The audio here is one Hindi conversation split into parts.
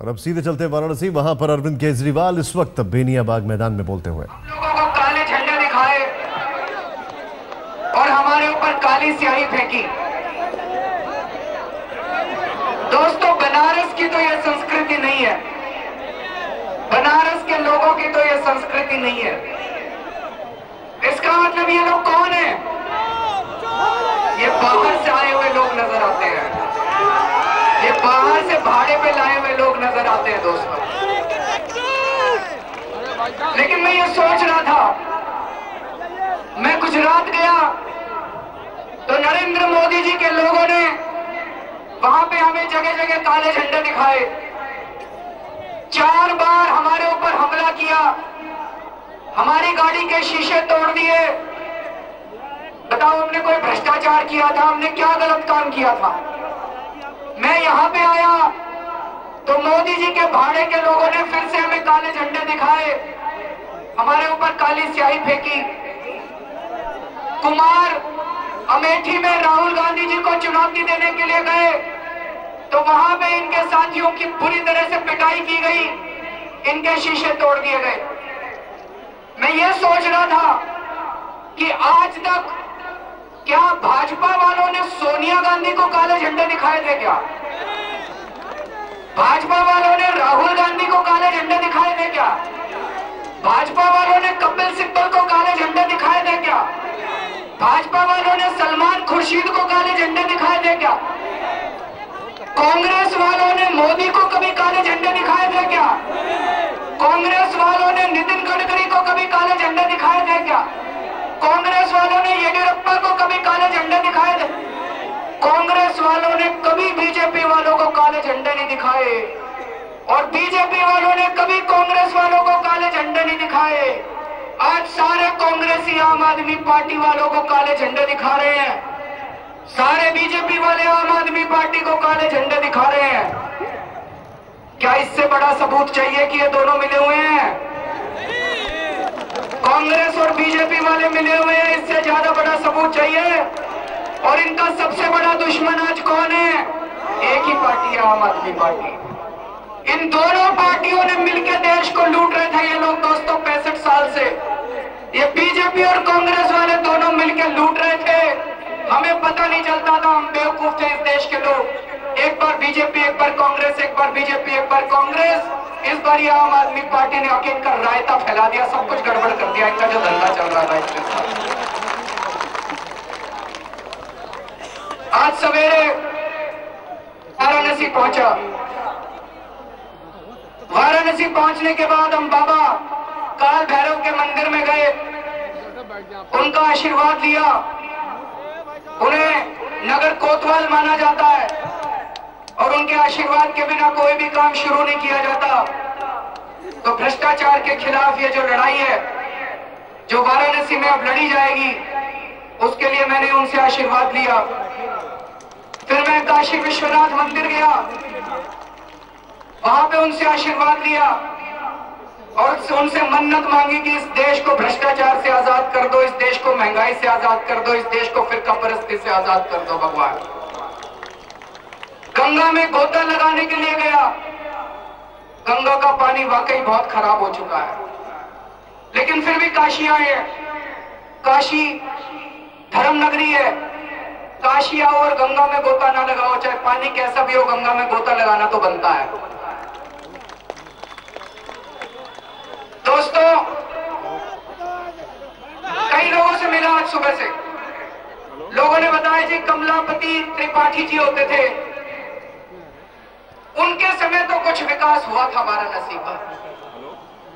और अब सीधे चलते वाराणसी, वहां पर अरविंद केजरीवाल इस वक्त बेनियाबाग मैदान में बोलते हुए लोगों को काले झंडे दिखाए और हमारे ऊपर काली स्याही फेंकी। दोस्तों, बनारस की तो यह संस्कृति नहीं है, बनारस के लोगों की तो यह संस्कृति नहीं है। इसका मतलब ये लोग कौन है? ये बाहर से आए हुए लोग नजर आते हैं, ये बाहर से भाड़े पे लाए हुए लोग नजर आते हैं दोस्तों। लेकिन मैं ये सोच रहा था, मैं गुजरात गया तो नरेंद्र मोदी जी के लोगों ने वहां पे हमें जगह जगह काले झंडे दिखाए, 4 बार हमारे ऊपर हमला किया, हमारी गाड़ी के शीशे तोड़ दिए। बताओ, हमने कोई भ्रष्टाचार किया था? हमने क्या गलत काम किया था? मैं यहां पे आया तो मोदी जी के भाड़े के लोगों ने फिर से हमें काले झंडे दिखाए, हमारे ऊपर काली स्याही फेंकी। कुमार अमेठी में राहुल गांधी जी को चुनौती देने के लिए गए तो वहां पे इनके साथियों की बुरी तरह से पिटाई की गई, इनके शीशे तोड़ दिए गए। मैं ये सोच रहा था कि आज तक क्या भाजपा वालों ने सोनिया गांधी को काले झंडे दिखाए थे? क्या भाजपा वालों ने राहुल गांधी को काले झंडे दिखाए थे? क्या भाजपा वालों ने कपिल सिब्बल को काले झंडे दिखाए थे? क्या भाजपा वालों ने सलमान खुर्शीद को काले झंडे दिखाए थे? क्या कांग्रेस वालों ने मोदी को कभी काले झंडे दिखाए थे? क्या कांग्रेस वालों ने नितिन गडकरी को कभी काले झंडे दिखाए थे? क्या कांग्रेस वालों ने येडियुरप्पा को कभी काले झंडे दिखाए थे? कांग्रेस वालों ने कभी बीजेपी वालों को काले झंडे नहीं दिखाए और बीजेपी वालों ने कभी कांग्रेस वालों को काले झंडे नहीं दिखाए। आज सारे कांग्रेसी आम आदमी पार्टी वालों को काले झंडे दिखा रहे हैं, सारे बीजेपी वाले आम आदमी पार्टी को काले झंडे दिखा रहे हैं। क्या इससे बड़ा सबूत चाहिए कि ये दोनों मिले हुए हैं? कांग्रेस और बीजेपी वाले मिले हुए हैं, इससे ज्यादा बड़ा सबूत चाहिए? और इनका सबसे बड़ा दुश्मन आज कौन है? एक ही पार्टी है, आम आदमी पार्टी। इन दोनों पार्टियों ने मिलकर देश को लूट रहे थे ये लोग दोस्तों 65 साल से। ये बीजेपी और कांग्रेस वाले दोनों मिलकर लूट रहे थे, हमें पता नहीं चलता था, हम बेवकूफ थे इस देश के लोग। एक बार बीजेपी, एक बार कांग्रेस, एक बार बीजेपी, एक बार कांग्रेस। इस बार ये आम आदमी पार्टी ने आके इनका रायता फैला दिया, सब कुछ गड़बड़ कर दिया, इनका जो धंधा चल रहा था इसके साथ। आज सवेरे वाराणसी पहुंचा, वाराणसी पहुंचने के बाद हम बाबा काल भैरव के मंदिर में गए, उनका आशीर्वाद लिया। उन्हें नगर कोतवाल माना जाता है और उनके आशीर्वाद के बिना कोई भी काम शुरू नहीं किया जाता। तो भ्रष्टाचार के खिलाफ ये जो लड़ाई है, जो वाराणसी में अब लड़ी जाएगी, उसके लिए मैंने उनसे आशीर्वाद लिया। फिर मैं काशी विश्वनाथ मंदिर गया, वहां पे उनसे आशीर्वाद लिया और उनसे मन्नत मांगी कि इस देश को भ्रष्टाचार से आजाद कर दो, इस देश को महंगाई से आजाद कर दो, इस देश को फिरका परस्ती से आजाद कर दो भगवान। गंगा में गोता लगाने के लिए गया, गंगा का पानी वाकई बहुत खराब हो चुका है, लेकिन फिर भी काशी आए। काशी धर्म नगरी है, काशी आओ और गंगा में गोता ना लगाओ, चाहे पानी कैसा भी हो, गंगा में गोता लगाना तो बनता है। दोस्तों, कई लोगों से मिला आज सुबह से, लोगों ने बताया जी कमलापति त्रिपाठी जी होते थे, उनके समय तो कुछ विकास हुआ था वाराणसी का,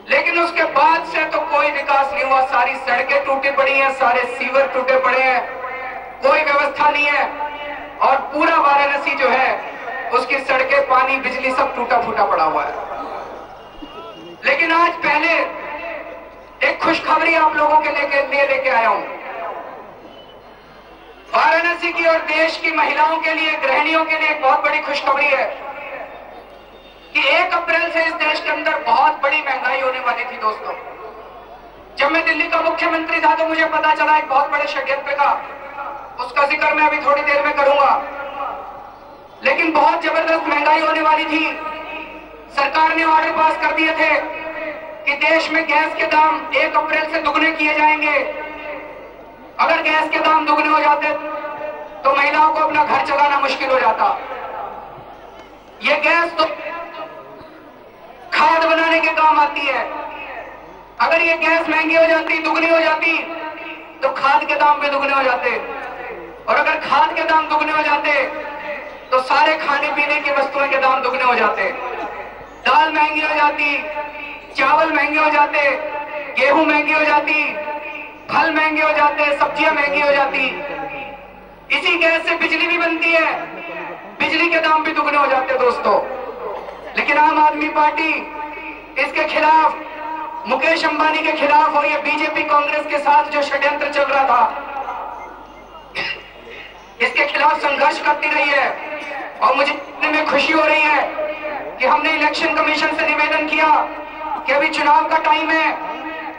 लेकिन उसके बाद से तो कोई विकास नहीं हुआ। सारी सड़कें टूटी पड़ी हैं, सारे सीवर टूटे पड़े हैं, कोई व्यवस्था नहीं है और पूरा वाराणसी जो है उसकी सड़कें, पानी, बिजली सब टूटा फूटा पड़ा हुआ है। लेकिन आज पहले एक खुशखबरी आप लोगों के लिए लेके आया हूं। वाराणसी की और देश की महिलाओं के लिए, गृहिणियों के लिए एक बहुत बड़ी खुशखबरी है कि 1 अप्रैल से इस देश के अंदर बहुत बड़ी महंगाई होने वाली थी। दोस्तों, जब मैं दिल्ली का मुख्यमंत्री था तो मुझे पता चला एक बहुत बड़े षड्यंत्र का, उसका जिक्र मैं अभी थोड़ी देर में करूंगा। लेकिन बहुत जबरदस्त महंगाई होने वाली थी। सरकार ने ऑर्डर पास कर दिए थे कि देश में गैस के दाम 1 अप्रैल से दुगने किए जाएंगे। अगर गैस के दाम दुगने हो जाते तो महिलाओं को अपना घर चलाना मुश्किल हो जाता। ये गैस तो खाद बनाने के काम आती है। अगर ये गैस महंगी हो जाती, दुगनी हो जाती, तो खाद के दाम भी दुगने हो जाते। और अगर खाद के दाम दुगने हो जाते तो सारे खाने पीने की वस्तुओं के दाम दुगने हो जाते। दाल महंगी हो जाती, चावल महंगे हो जाते, गेहूं महंगी हो जाती, फल महंगे हो जाते, सब्जियां महंगी हो जाती। इसी गैस से बिजली भी बनती है, बिजली के दाम भी दुगने हो जाते दोस्तों। लेकिन आम आदमी पार्टी इसके खिलाफ, मुकेश अंबानी के खिलाफ और ये बीजेपी कांग्रेस के साथ जो षड्यंत्र चल रहा था, इसके खिलाफ संघर्ष करती रही है। और मुझे में खुशी हो रही है कि हमने इलेक्शन कमीशन से निवेदन किया कि अभी चुनाव का टाइम है,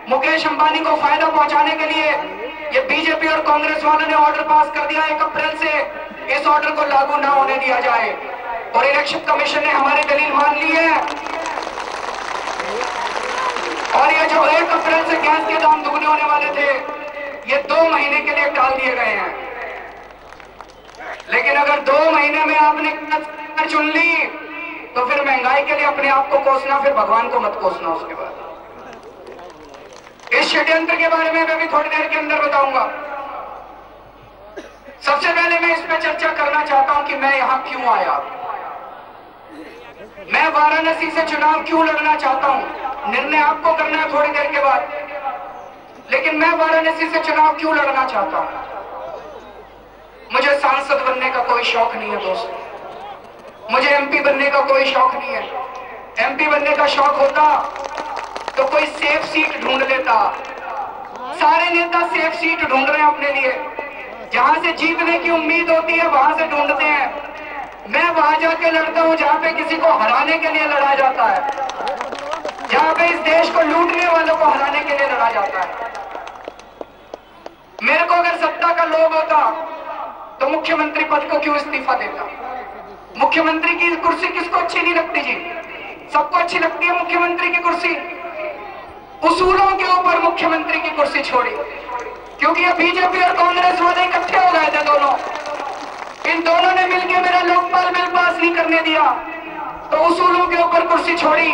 मुकेश अंबानी को फायदा पहुंचाने के लिए ये बीजेपी और कांग्रेस वालों ने ऑर्डर पास कर दिया 1 अप्रैल से इस ऑर्डर को लागू ना होने दिया जाए। और इलेक्शन कमीशन ने हमारी दलील मान ली है और ये जो 1 अप्रैल से गैस के दाम दुगने होने वाले थे, ये 2 महीने के लिए टाल दिए गए हैं। लेकिन अगर 2 महीने में आपने चुन ली तो फिर महंगाई के लिए अपने आप को कोसना, फिर भगवान को मत कोसना। उसके बाद इस षड्यंत्र के बारे में मैं भी थोड़ी देर के अंदर बताऊंगा। सबसे पहले मैं इस पर चर्चा करना चाहता हूं कि मैं यहां क्यों आया, मैं वाराणसी से चुनाव क्यों लड़ना चाहता हूं। निर्णय आपको करना है थोड़ी देर के बाद, लेकिन मैं वाराणसी से चुनाव क्यों लड़ना चाहता हूं। मुझे सांसद बनने का कोई शौक नहीं है दोस्तों, मुझे एमपी बनने का कोई शौक नहीं है। एमपी बनने का शौक होता तो कोई सेफ सीट ढूंढ लेता। सारे नेता सेफ सीट ढूंढ रहे हैं अपने लिए, जहां से जीतने की उम्मीद होती है वहां से ढूंढते हैं। मैं वहां जाके लड़ता हूं जहां पे किसी को हराने के लिए लड़ा जाता है, जहां पे इस देश को लूटने वालों को हराने के लिए लड़ा जाता है। मेरे को अगर सत्ता का लोभ होता तो मुख्यमंत्री पद को क्यों इस्तीफा देता। मुख्यमंत्री की कुर्सी किसको अच्छी नहीं लगती जी, सबको अच्छी लगती है मुख्यमंत्री की कुर्सी। उसूलों के ऊपर मुख्यमंत्री की कुर्सी छोड़ी, क्योंकि ये बीजेपी और कांग्रेस वाले इकट्ठे हो गए थे दोनों। इन दोनों ने मिलकर मेरा लोकपाल बिल पास नहीं करने दिया, तो उसूलों के ऊपर कुर्सी छोड़ी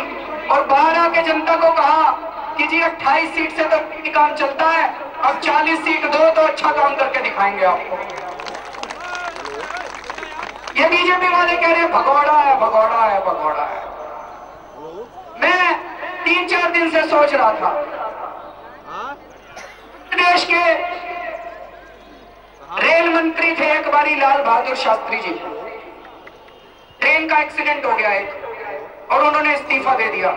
और बाहर आके जनता को कहा कि जी 28 सीट से तो काम चलता है, अब 40 सीट दो तो अच्छा काम करके दिखाएंगे आपको। ये बीजेपी वाले कह रहे हैं भगोड़ा है, भगोड़ा है, भगोड़ा है। मैं 3-4 दिन से सोच रहा था, देश के रेल मंत्री थे एक बारी लाल बहादुर शास्त्री जी, ट्रेन का एक्सीडेंट हो गया एक और उन्होंने इस्तीफा दे दिया।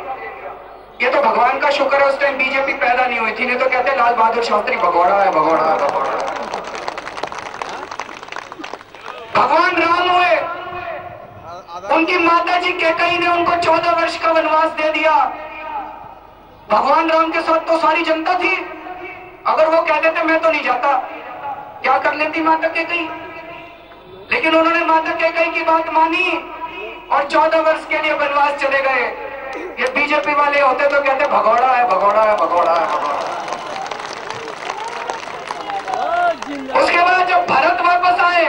ये तो भगवान का शुक्र है उस टाइम बीजेपी पैदा नहीं हुई थी, नहीं तो कहते लाल बहादुर शास्त्री भगोड़ा है, भगोड़ा है, भगोड़ा है। भगवान राम हुए, उनकी माता जी कैकेयी ने उनको 14 वर्ष का वनवास दे दिया। भगवान राम के साथ तो सारी जनता थी, अगर वो कह देते मैं तो नहीं जाता, क्या कर लेती माता कैकेयी। लेकिन उन्होंने माता कैकेयी की बात मानी और 14 वर्ष के लिए वनवास चले गए। ये बीजेपी वाले होते तो कहते भगोड़ा है, भगोड़ा है, भगोड़ा है, भगोड़ा है। उसके बाद जब भरत वापस आए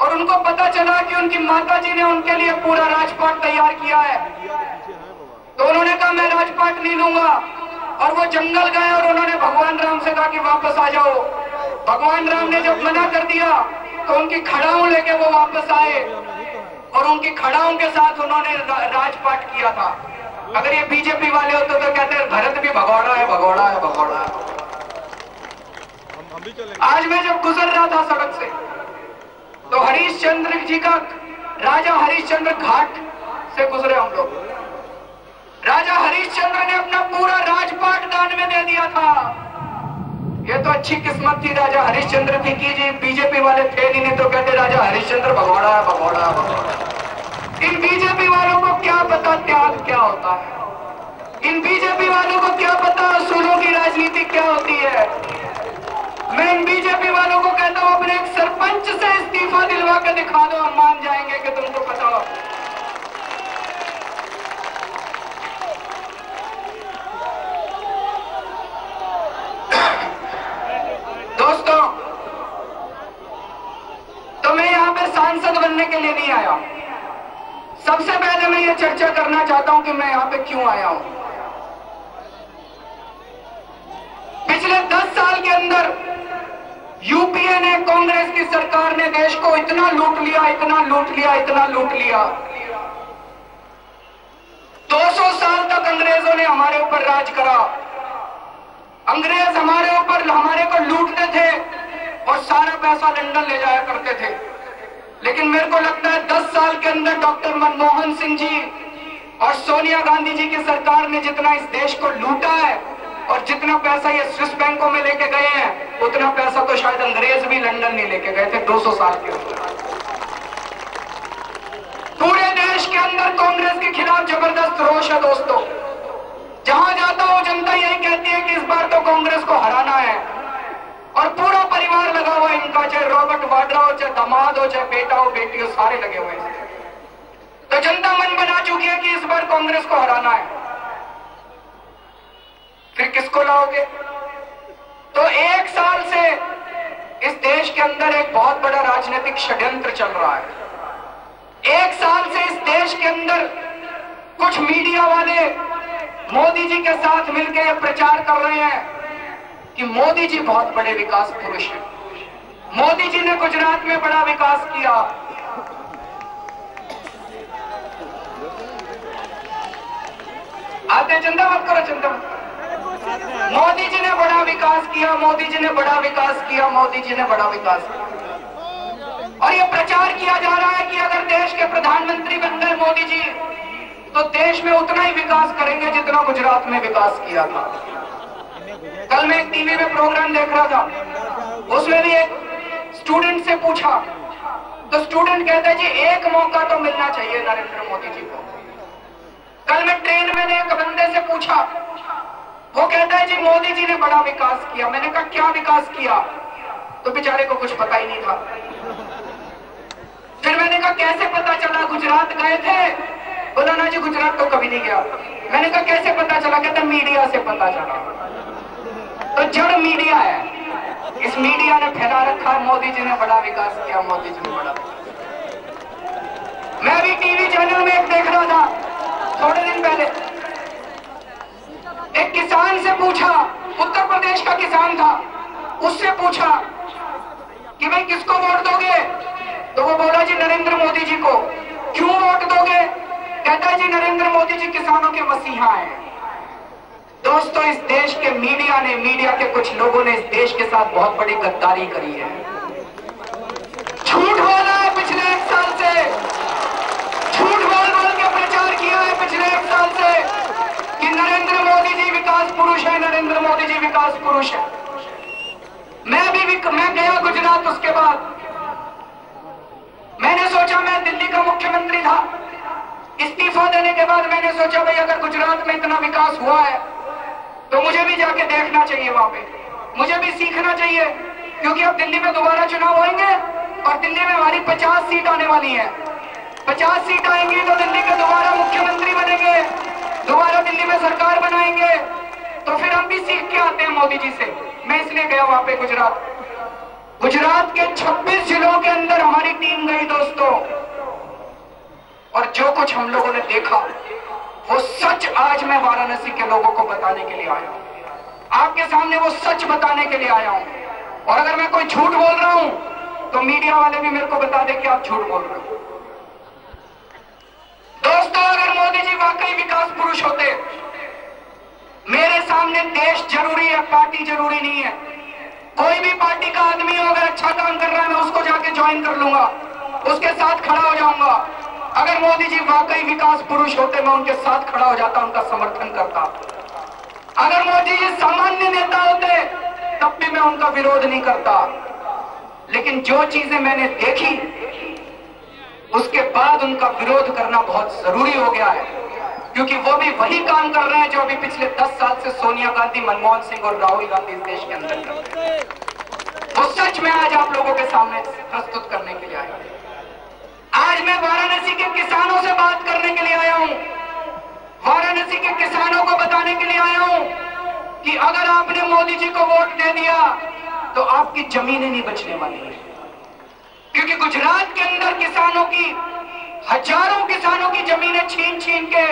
और उनको पता चला कि उनकी माताजी ने उनके लिए पूरा राजपाट तैयार किया है, तो उन्होंने कहा मैं राजपाट नहीं लूंगा और वो जंगल गए और उन्होंने भगवान राम से कहा कि वापस आ जाओ। भगवान राम ने जब मना कर दिया तो उनकी खड़ाऊ लेके वो वापस आए और उनकी खड़ाऊ के साथ उन्होंने राजपाट किया था। अगर ये बीजेपी वाले होते तो कहते हैं भरत भी भगोड़ा है, भगोड़ा है, भगोड़ा है। आज मैं जब गुजर रहा था सड़क से तो हरिश्चंद्र जी का, राजा हरिश्चंद्र घाट से गुजरे हम लोग। राजा हरिश्चंद्र ने अपना पूरा राजपाट दान में दे दिया था। ये तो अच्छी किस्मत थी राजा हरिश्चंद्र की कि जी बीजेपी वाले थे नहीं तो कहते राजा हरिश्चंद्र भगोड़ा है, भगोड़ा है, भगोड़ा। इन बीजेपी वालों को क्या पता त्याग क्या होता है, इन बीजेपी वालों को क्या पता असूलों की राजनीति क्या होती है। मैं इन बीजेपी वालों को कहता हूं अपने एक सरपंच से इस्तीफा दिलवा के दिखा दो, हम मान जाएंगे कि तुमको पता हो। सबसे पहले मैं ये चर्चा करना चाहता हूं कि मैं यहां पे क्यों आया हूं। पिछले 10 साल के अंदर यूपीए ने, कांग्रेस की सरकार ने देश को इतना लूट लिया, इतना लूट लिया, इतना लूट लिया। 200 साल तक अंग्रेजों ने हमारे ऊपर राज करा। अंग्रेज हमारे ऊपर, हमारे को लूटते थे और सारा पैसा लंदन ले जाया करते थे। लेकिन मेरे को लगता है 10 साल के अंदर डॉक्टर मनमोहन सिंह जी और सोनिया गांधी जी की सरकार ने जितना इस देश को लूटा है और जितना पैसा ये स्विस बैंकों में लेके गए हैं, उतना पैसा तो शायद अंग्रेज भी लंदन नहीं लेके गए थे 200 साल के अंदर। पूरे देश के अंदर कांग्रेस के खिलाफ जबरदस्त रोष है दोस्तों। जहां जाता हूं जनता यही कहती है कि इस बार तो कांग्रेस को हराना है, और पूरा परिवार लगा हुआ इनका, चाहे रॉबर्ट वाड्रा हो, चाहे दामाद हो, चाहे बेटा हो, बेटी हो, सारे लगे हुए हैं। तो जनता मन बना चुकी है कि इस बार कांग्रेस को हराना है। फिर किसको लाओगे? तो 1 साल से इस देश के अंदर एक बहुत बड़ा राजनीतिक षड्यंत्र चल रहा है। 1 साल से इस देश के अंदर कुछ मीडिया वाले मोदी जी के साथ मिलकर ये प्रचार कर रहे हैं कि मोदी जी बहुत बड़े विकास पुरुष हैं। मोदी जी ने गुजरात में बड़ा विकास किया। आते चिंता मत करो, चिंता मत करो। मोदी जी ने बड़ा विकास किया, मोदी जी ने बड़ा विकास किया, मोदी जी ने बड़ा विकास किया। और ये प्रचार किया जा रहा है कि अगर देश के प्रधानमंत्री बन गए मोदी जी तो देश में उतना ही विकास करेंगे जितना गुजरात में विकास किया था। कल मैं एक टीवी में प्रोग्राम देख रहा था, उसमें भी एक स्टूडेंट से पूछा तो स्टूडेंट कहता है जी एक मौका तो मिलना चाहिए नरेंद्र मोदी जी को। कल मैं ट्रेन में एक बंदे से पूछा, वो कहता है जी मोदी जी ने बड़ा विकास किया। मैंने कहा क्या विकास किया? तो बेचारे को कुछ पता ही नहीं था। फिर मैंने कहा कैसे पता चला? गुजरात गए थे? बोला ना जी गुजरात तो कभी नहीं गया। मैंने कहा कैसे पता चला? कहता मीडिया से पता चला। तो जड़ मीडिया है, इस मीडिया ने फैला रखा मोदी जी ने बड़ा विकास किया, मोदी जी ने बड़ा विकास। मैं भी टीवी चैनल में एक देख रहा था थोड़े दिन पहले, एक किसान से पूछा, उत्तर प्रदेश का किसान था, उससे पूछा कि भाई किसको वोट दोगे? तो वो बोला जी नरेंद्र मोदी जी को। क्यों वोट दोगे? कहता जी नरेंद्र मोदी जी किसानों के मसीहा हैं। दोस्तों इस देश के मीडिया ने, मीडिया के कुछ लोगों ने इस देश के साथ बहुत बड़ी गद्दारी करी है। झूठ बोला है पिछले 1 साल से, झूठ बोल बोल के प्रचार किया है पिछले 1 साल से कि नरेंद्र मोदी जी विकास पुरुष है, नरेंद्र मोदी जी विकास पुरुष है। मैं गया गुजरात, उसके बाद मैंने सोचा, मैं दिल्ली का मुख्यमंत्री था, इस्तीफा देने के बाद मैंने सोचा भाई अगर गुजरात में इतना विकास हुआ है तो मुझे भी जाके देखना चाहिए वहां पे, मुझे भी सीखना चाहिए। क्योंकि अब दिल्ली में दोबारा चुनाव होंगे और दिल्ली में हमारी 50 सीट आने वाली है। 50 सीट आएंगी तो दिल्ली के दोबारा मुख्यमंत्री बनेंगे, दोबारा दिल्ली में सरकार बनाएंगे। तो फिर हम भी सीख के आते हैं मोदी जी से। मैं इसलिए गया वहां पे गुजरात। गुजरात के 26 जिलों के अंदर हमारी टीम गई दोस्तों, और जो कुछ हम लोगों ने देखा वो सच आज मैं वाराणसी के लोगों को बताने के लिए आया हूं, आपके सामने वो सच बताने के लिए आया हूं। और अगर मैं कोई झूठ बोल रहा हूं तो मीडिया वाले भी मेरे को बता दे कि आप झूठ बोल रहे हो। दोस्तों अगर मोदी जी वाकई विकास पुरुष होते, मेरे सामने देश जरूरी है, पार्टी जरूरी नहीं है। कोई भी पार्टी का आदमी हो अगर अच्छा काम कर रहा है मैं उसको जाके ज्वाइन कर लूंगा, उसके साथ खड़ा हो जाऊंगा। अगर मोदी जी वाकई विकास पुरुष होते मैं उनके साथ खड़ा हो जाता, उनका समर्थन करता। अगर मोदी जी सामान्य नेता होते तब भी मैं उनका विरोध नहीं करता। लेकिन जो चीजें मैंने देखी उसके बाद उनका विरोध करना बहुत जरूरी हो गया है, क्योंकि वो भी वही काम कर रहे हैं जो अभी पिछले 10 साल से सोनिया गांधी, मनमोहन सिंह और राहुल गांधी इस देश के अंदर करते हैं। वो सच में आज आप लोगों के सामने प्रस्तुत करने के लिए आया हूं। आज मैं वाराणसी के किसानों से बात करने के लिए आया हूं, वाराणसी के किसानों को बताने के लिए आया हूं कि अगर आपने मोदी जी को वोट दे दिया तो आपकी जमीनें नहीं बचने वाली है। क्योंकि गुजरात के अंदर किसानों की हजारों किसानों की जमीनें छीन छीन के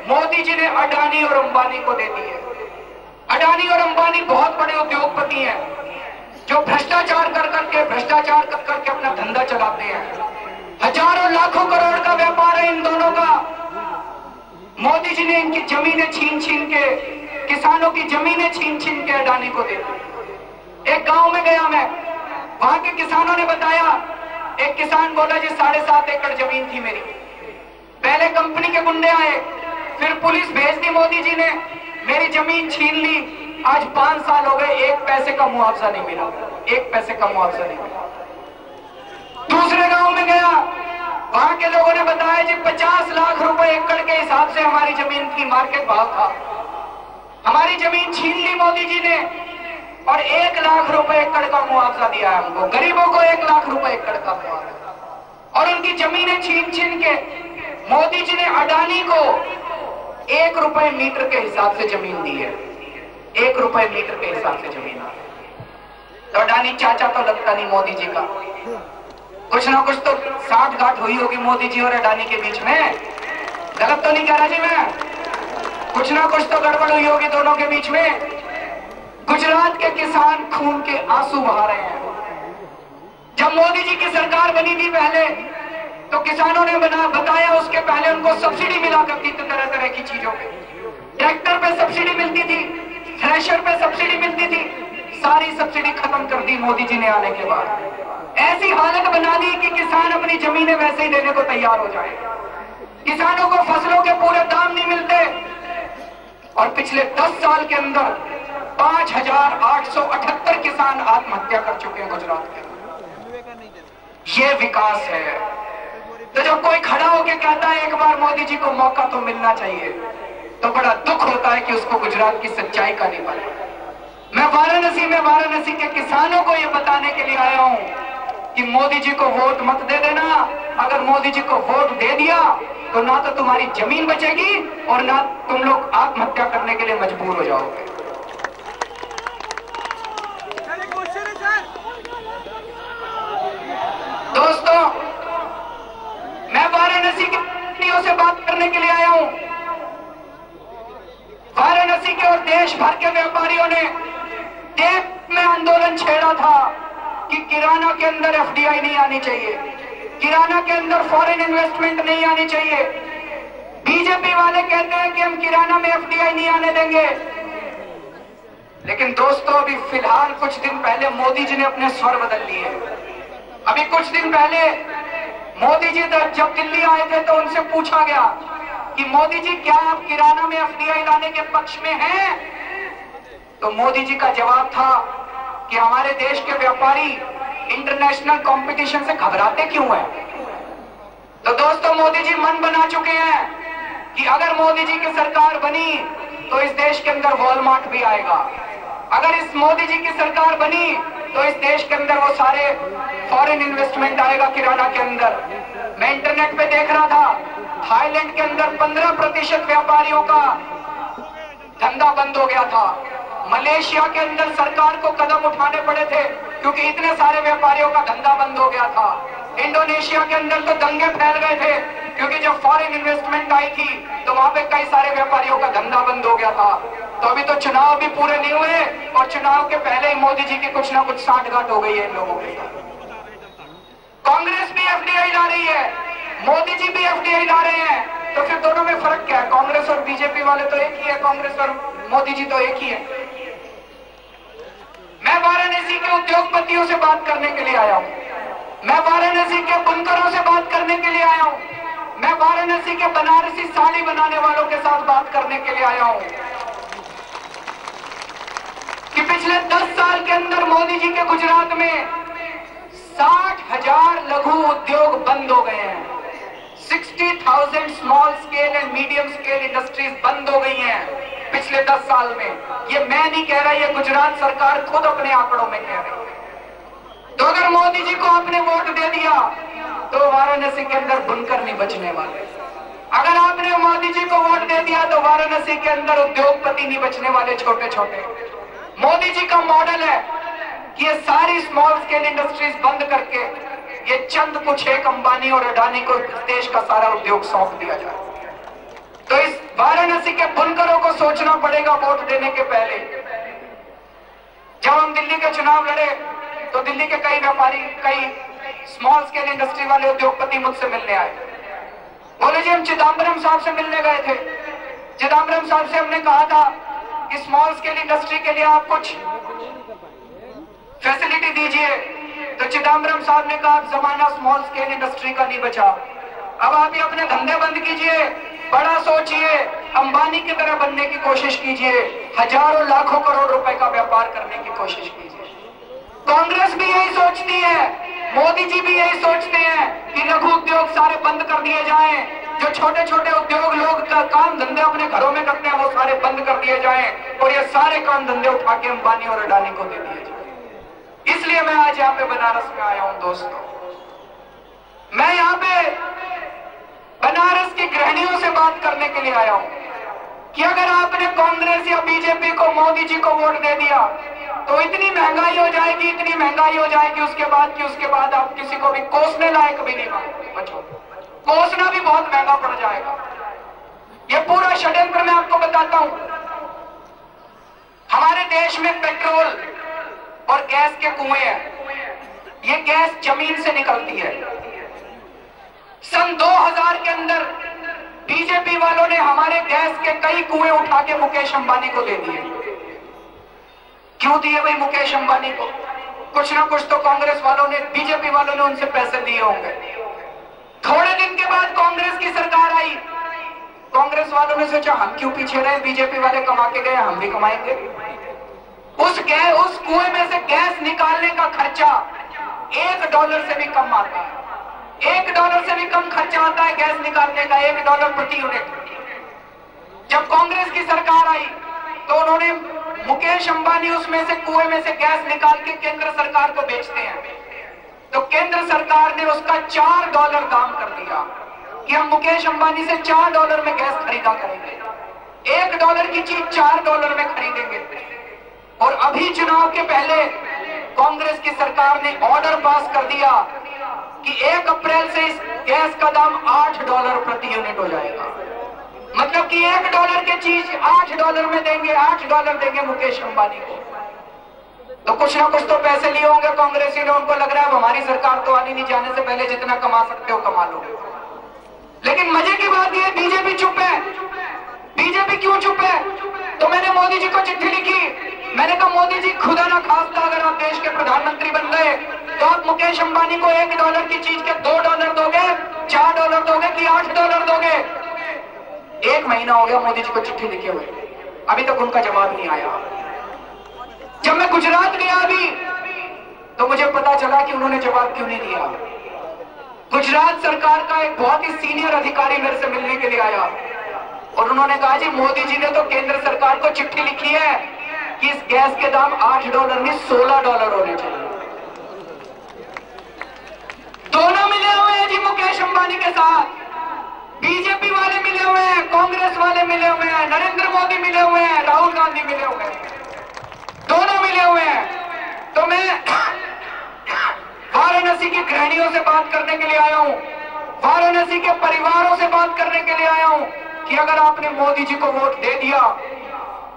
मोदी जी ने अडानी और अंबानी को दे दी है। अडानी और अंबानी बहुत बड़े उद्योगपति हैं जो भ्रष्टाचार कर करके अपना धंधा चलाते हैं। हजारों लाखों करोड़ का व्यापार है इन दोनों का। मोदी जी ने इनकी जमीनें छीन छीन के, किसानों की जमीनें छीन छीन के अडानी को दे दी। एक गांव में गया मैं, वहां के किसानों ने बताया, एक किसान बोला जी 7.5 एकड़ जमीन थी मेरी, पहले कंपनी के गुंडे आए, फिर पुलिस भेज दी मोदी जी ने, मेरी जमीन छीन ली, आज 5 साल हो गए, 1 पैसे का मुआवजा नहीं मिला, 1 पैसे का मुआवजा नहीं मिला। दूसरे गांव में गया, वहां के लोगों ने बताया जी 50 लाख रुपए एकड़ के हिसाब से हमारी जमीन की मार्केट भाव था, हमारी जमीन छीन ली मोदी जी ने और 1 लाख रुपए एकड़ का मुआवजा दिया है हमको, गरीबों को 1 लाख रुपए एकड़ का मुआवजा। और उनकी जमीनें छीन छीन के मोदी जी ने अडानी को 1 रुपए मीटर के हिसाब से जमीन दी है, 1 रुपए मीटर के हिसाब से जमीन। तो अडानी चाचा तो लगता नहीं मोदी जी का, कुछ ना कुछ तो साठ-गांठ हुई होगी मोदी जी और अडानी के बीच में। गलत तो नहीं कह रहा जी मैं, कुछ ना कुछ तो गड़बड़ हुई होगी दोनों के बीच में। गुजरात के किसान खून के आंसू बहा रहे हैं। जब मोदी जी की सरकार बनी थी पहले, तो किसानों ने बताया उसके पहले उनको सब्सिडी मिला करती थी तरह तरह की चीजों पे, ट्रैक्टर पे सब्सिडी मिलती थी, थ्रेशर पे सब्सिडी मिलती थी, सारी सब्सिडी खत्म कर दी मोदी जी ने आने के बाद। ऐसी हालत बना दी कि किसान अपनी जमीनें वैसे ही देने को तैयार हो जाए। किसानों को फसलों के पूरे दाम नहीं मिलते और पिछले 10 साल के अंदर 5,878 किसान आत्महत्या कर चुके हैं गुजरात के। ये विकास है। तो जब कोई खड़ा होकर कहता है एक बार मोदी जी को मौका तो मिलना चाहिए, तो बड़ा दुख होता है कि उसको गुजरात की सच्चाई का नहीं पता। मैं वाराणसी के किसानों को यह बताने के लिए आया हूं कि मोदी जी को वोट मत दे देना। अगर मोदी जी को वोट दे दिया तो ना तो तुम्हारी जमीन बचेगी और ना तुम लोग आत्महत्या करने के लिए मजबूर हो जाओगे। दोस्तों, मैं वाराणसी के व्यक्तियों से बात करने के लिए आया हूं। वाराणसी के और देश भर के व्यापारियों ने देश में आंदोलन छेड़ा था कि किराना के अंदर एफडीआई नहीं आनी चाहिए, किराना के अंदर फॉरेन इन्वेस्टमेंट नहीं आनी चाहिए। बीजेपी वाले कहते हैं कि हम किराना में एफडीआई नहीं आने देंगे। लेकिन दोस्तों, अभी फिलहाल कुछ दिन पहले मोदी जी ने अपने स्वर बदल लिए। अभी कुछ दिन पहले मोदी जी जब दिल्ली आए थे तो उनसे पूछा गया कि मोदी जी क्या आप किराना में एफडीआई लाने के पक्ष में हैं? तो मोदी जी का जवाब था कि हमारे देश के व्यापारी इंटरनेशनल कंपटीशन से घबराते क्यों हैं? तो दोस्तों, मोदी जी मन बना चुके हैं कि अगर मोदी जी की सरकार बनी तो इस देश के अंदर वॉलमार्ट भी आएगा। अगर इस मोदी जी की सरकार बनी तो इस देश के अंदर वो सारे फॉरेन इन्वेस्टमेंट आएगा किराना के अंदर। मैं इंटरनेट पे देख रहा था, थाईलैंड के अंदर 15% व्यापारियों का धंधा बंद हो गया था। मलेशिया के अंदर सरकार को कदम उठाने पड़े थे क्योंकि इतने सारे व्यापारियों का धंधा बंद हो गया था। इंडोनेशिया के अंदर तो दंगे फैल गए थे क्योंकि जब फॉरेन इन्वेस्टमेंट आई थी तो वहां पे कई सारे व्यापारियों का धंधा बंद हो गया था। तो अभी तो चुनाव भी पूरे नहीं हुए और चुनाव के पहले ही मोदी जी की कुछ ना कुछ साठगांठ हो गई है इन लोगों के साथ। कांग्रेस भी एफडीआई ला रही है, मोदी जी भी एफडीआई ला रहे हैं, तो फिर दोनों में फर्क क्या है? कांग्रेस और बीजेपी वाले तो एक ही है, कांग्रेस और मोदी जी तो एक ही है। मैं वाराणसी के उद्योगपतियों से बात करने के लिए आया हूं, मैं वाराणसी के बुनकरों से बात करने के लिए आया हूं, मैं वाराणसी के बनारसी साड़ी बनाने वालों के साथ बात करने के लिए आया हूं कि पिछले 10 साल के अंदर मोदी जी के गुजरात में 60,000 लघु उद्योग बंद हो गए हैं। 60,000 small scale and medium scale industries बंद हो गई हैं पिछले 10 साल में। ये मैं नहीं कह रहा, ये गुजरात सरकार खुद अपने आंकड़ों में कह रही है। तो अगर मोदी जी को आपने वोट दे दिया तो वाराणसी के अंदर बुनकर नहीं बचने वाले। अगर आपने मोदी जी को वोट दे दिया तो वाराणसी के अंदर उद्योगपति नहीं बचने वाले छोटे छोटे। मोदी जी का मॉडल है कि ये सारी स्मॉल स्केल इंडस्ट्रीज बंद करके ये चंद कुछ एक अंबानी और अडानी को देश का सारा उद्योग सौंप दिया जाए। तो इस वाराणसी के बुनकरों को सोचना पड़ेगा वोट देने के पहले। जब हम दिल्ली के चुनाव लड़े तो दिल्ली के कई व्यापारी, कई स्मॉल स्केल इंडस्ट्री वाले उद्योगपति मुझसे मिलने आए। बोले जी हम चिदम्बरम साहब से मिलने गए थे, चिदम्बरम साहब से हमने कहा था कि स्मॉल स्केल इंडस्ट्री के लिए आप कुछ फैसिलिटी दीजिए। तो चिदम्बरम साहब ने कहा जमाना स्मॉल स्केल इंडस्ट्री का नहीं बचा, अब आप ये अपने धंधे बंद कीजिए, बड़ा सोचिए, अंबानी की तरह बनने की कोशिश कीजिए, हजारों लाखों करोड़ रुपए का व्यापार करने की कोशिश कीजिए। कांग्रेस भी यही सोचती है, मोदी जी भी यही सोचते हैं कि लघु उद्योग सारे बंद कर दिए जाएं, जो छोटे छोटे उद्योग लोग का काम धंधे अपने घरों में करते हैं वो सारे बंद कर दिए जाएं और ये सारे काम धंधे उठा के अंबानी और अडानी को दे दिए जाएं। इसलिए मैं आज यहाँ पे बनारस में आया हूं दोस्तों। मैं यहाँ पे बनारस की गृहिणियों से बात करने के लिए आया हूं कि अगर आपने कांग्रेस या बीजेपी को, मोदी जी को वोट दे दिया तो इतनी महंगाई हो जाएगी, इतनी महंगाई हो जाएगी उसके बाद आप किसी को भी कोसने लायक भी नहीं बचो, कोसना भी बहुत महंगा पड़ जाएगा। ये पूरा षड्यंत्र मैं आपको बताता हूं। हमारे देश में पेट्रोल और गैस के कुएं हैं, ये गैस जमीन से निकलती है। सन 2000 के अंदर बीजेपी वालों ने हमारे गैस के कई कुएं उठा के मुकेश अंबानी को दे दिए। क्यों दिए भाई मुकेश अंबानी को? कुछ ना कुछ तो कांग्रेस वालों ने, बीजेपी वालों ने उनसे पैसे दिए होंगे। थोड़े दिन के बाद कांग्रेस की सरकार आई, कांग्रेस वालों ने सोचा हम क्यों पीछे रहे, बीजेपी वाले कमा के गए हम भी कमाएंगे। उस कुएं में से गैस निकालने का खर्चा $1 से भी कम आता है। $1 से भी कम खर्चा आता है गैस निकालने का, $1 प्रति यूनिट। जब कांग्रेस की सरकार आई तो उन्होंने मुकेश अंबानी उसमें से कुएं में से गैस निकाल के केंद्र सरकार को बेचते हैं, तो केंद्र सरकार ने उसका $4 दाम कर दिया कि हम मुकेश अंबानी से $4 में गैस खरीदा करेंगे, $1 की चीज $4 में खरीदेंगे। और अभी चुनाव के पहले कांग्रेस की सरकार ने ऑर्डर पास कर दिया कि 1 अप्रैल से इस गैस का दाम $8 प्रति यूनिट हो जाएगा। मतलब कि $1 की चीज $8 में देंगे, $8 देंगे मुकेश अंबानी को। तो कुछ ना कुछ तो पैसे लिए होंगे कांग्रेसी ने, उनको लग रहा है हमारी सरकार तो आने नहीं जाने से पहले जितना कमा सकते हो कमा लो। लेकिन मजे की बात यह बीजेपी चुप है। बीजेपी क्यों चुप है? तो मैंने मोदी जी को चिट्ठी लिखी, मैंने कहा मोदी जी खुदा ना खास्ता अगर आप देश के प्रधानमंत्री बन गए तो आप मुकेश अंबानी को $1 की चीज के $2 दोगे, $4 दोगे कि $8 दोगे? 1 महीना हो गया मोदी जी को चिट्ठी लिखे हुए, अभी तक उनका जवाब नहीं आया। जब मैं गुजरात गया अभी तो मुझे पता चला कि उन्होंने जवाब क्यों नहीं दिया। गुजरात सरकार का एक बहुत ही सीनियर अधिकारी मेरे से मिलने के लिए आया और उन्होंने कहा जी मोदी जी ने तो केंद्र सरकार को चिट्ठी लिखी है कि इस गैस के दाम $8 नहीं $16 होने चाहिए। दोनों मिले हुए हैं जी मुकेश अंबानी के साथ, बीजेपी वाले मिले हुए हैं, कांग्रेस वाले मिले हुए हैं, नरेंद्र मोदी मिले हुए हैं, राहुल गांधी मिले हुए हैं, दोनों मिले हुए हैं। तो मैं वाराणसी की गृहिणियों से बात करने के लिए आया हूं, वाराणसी के परिवारों से बात करने के लिए आया हूं कि अगर आपने मोदी जी को वोट दे दिया